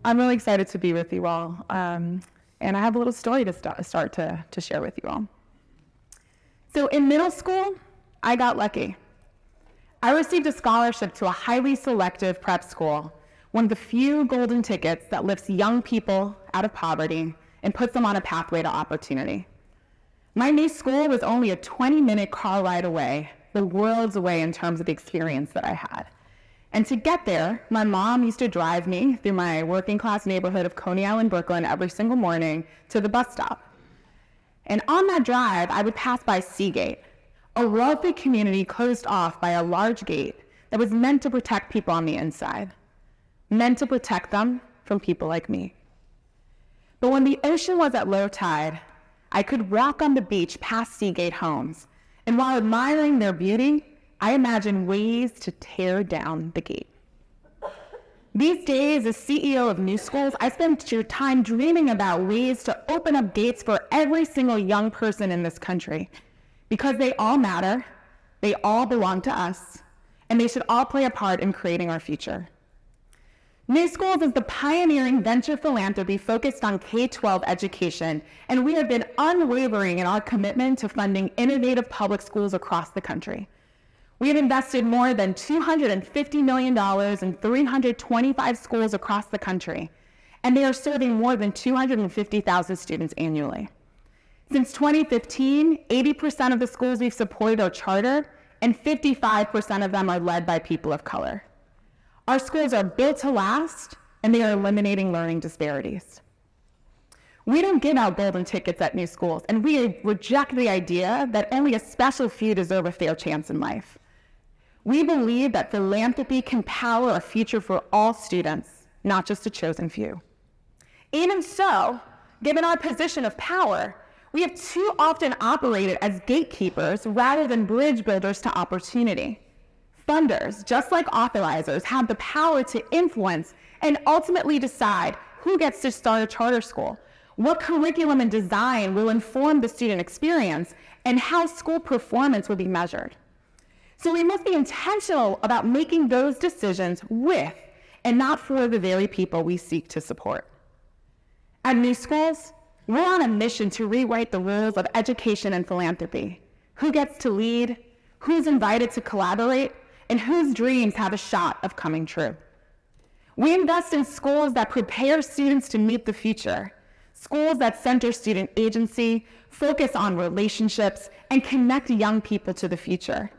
I'm really excited to be with you all, and I have a little story to start to share with you all. So in middle school, I got lucky. I received a scholarship to a highly selective prep school, one of the few golden tickets that lifts young people out of poverty and puts them on a pathway to opportunity. My new school was only a 20-minute car ride away, the worlds away in terms of the experience that I had. And to get there, my mom used to drive me through my working class neighborhood of Coney Island, Brooklyn every single morning to the bus stop. And on that drive, I would pass by Seagate, a wealthy community closed off by a large gate that was meant to protect people on the inside, meant to protect them from people like me. But when the ocean was at low tide, I could walk on the beach past Seagate homes, and while admiring their beauty, I imagined ways to tear down the gate. These days, as CEO of NewSchools, I spend your time dreaming about ways to open up gates for every single young person in this country, because they all matter, they all belong to us, and they should all play a part in creating our future. NewSchools is the pioneering venture philanthropy focused on K-12 education, and we have been unwavering in our commitment to funding innovative public schools across the country. We have invested more than $250 million in 325 schools across the country, and they are serving more than 250,000 students annually. Since 2015, 80% of the schools we've supported are charter, and 55% of them are led by people of color. Our schools are built to last, and they are eliminating learning disparities. We don't give out golden tickets at NewSchools, and we reject the idea that only a special few deserve a fair chance in life. We believe that philanthropy can power a future for all students, not just a chosen few. Even so, given our position of power, we have too often operated as gatekeepers rather than bridge builders to opportunity. Funders, just like authorizers, have the power to influence and ultimately decide who gets to start a charter school, what curriculum and design will inform the student experience, and how school performance will be measured. So we must be intentional about making those decisions with and not for the very people we seek to support. At NewSchools, we're on a mission to rewrite the rules of education and philanthropy. Who gets to lead, who's invited to collaborate, and whose dreams have a shot of coming true. We invest in schools that prepare students to meet the future, schools that center student agency, focus on relationships, and connect young people to the future.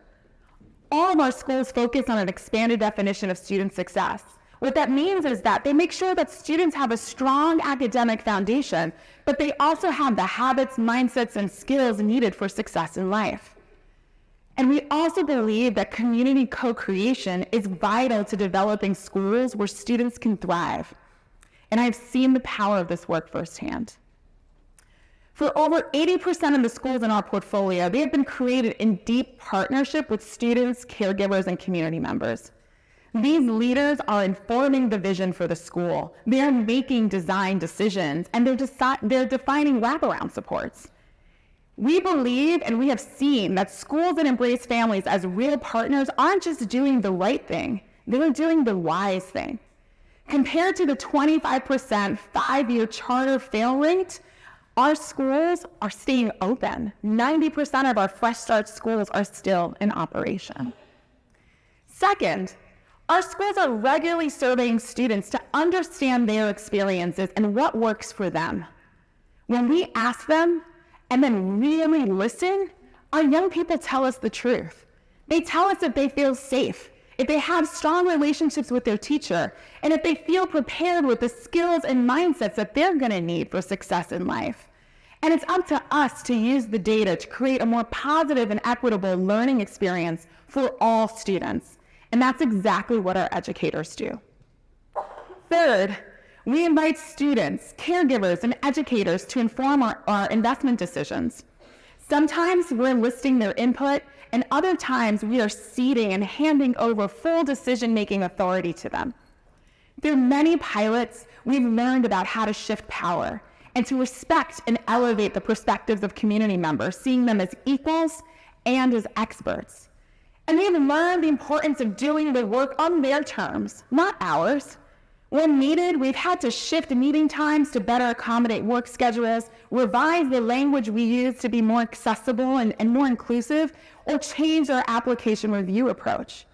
All of our schools focus on an expanded definition of student success. What that means is that they make sure that students have a strong academic foundation, but they also have the habits, mindsets, and skills needed for success in life. And we also believe that community co-creation is vital to developing schools where students can thrive. And I've seen the power of this work firsthand. For over 80% of the schools in our portfolio, they have been created in deep partnership with students, caregivers, and community members. These leaders are informing the vision for the school. They're making design decisions, and they're defining wraparound supports. We believe and we have seen that schools that embrace families as real partners aren't just doing the right thing, they're doing the wise thing. Compared to the 25% 5-year charter fail rate, our schools are staying open. 90% of our Fresh Start schools are still in operation. Second, our schools are regularly surveying students to understand their experiences and what works for them. When we ask them and then really listen, our young people tell us the truth. They tell us if they feel safe, if they have strong relationships with their teacher, and if they feel prepared with the skills and mindsets that they're going to need for success in life. And it's up to us to use the data to create a more positive and equitable learning experience for all students. And that's exactly what our educators do. Third, we invite students, caregivers, and educators to inform our investment decisions. Sometimes we're enlisting their input, and other times we are ceding and handing over full decision-making authority to them. Through many pilots, we've learned about how to shift power and to respect and elevate the perspectives of community members, seeing them as equals and as experts. And we've learned the importance of doing the work on their terms, not ours. When needed, we've had to shift meeting times to better accommodate work schedules, revise the language we use to be more accessible and more inclusive, or change our application review approach.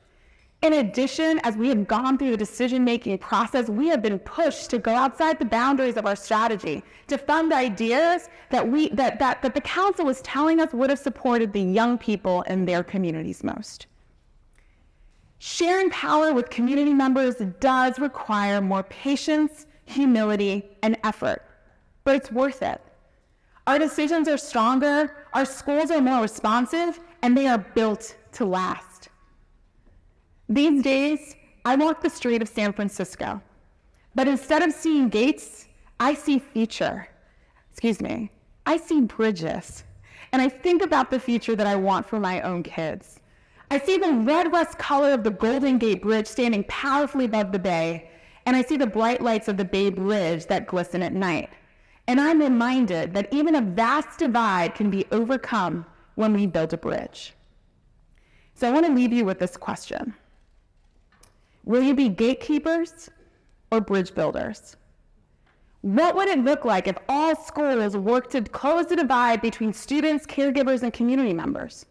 In addition, as we have gone through the decision-making process, we have been pushed to go outside the boundaries of our strategy, to fund ideas that the council was telling us would have supported the young people in their communities most. Sharing power with community members does require more patience, humility, and effort, but it's worth it. Our decisions are stronger, our schools are more responsive, and they are built to last. These days, I walk the street of San Francisco, but instead of seeing gates, I see I see bridges, and I think about the future that I want for my own kids. I see the red rust color of the Golden Gate Bridge standing powerfully above the bay, and I see the bright lights of the Bay Bridge that glisten at night. And I'm reminded that even a vast divide can be overcome when we build a bridge. So I want to leave you with this question. Will you be gatekeepers or bridge builders? What would it look like if all schools worked to close the divide between students, caregivers, and community members?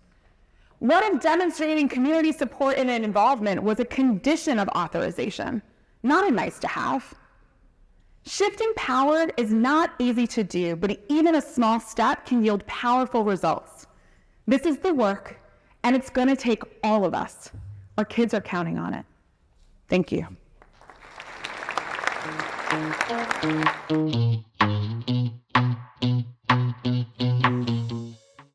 What if demonstrating community support and involvement was a condition of authorization, not a nice to have? Shifting power is not easy to do, but even a small step can yield powerful results. This is the work, and it's going to take all of us. Our kids are counting on it. Thank you.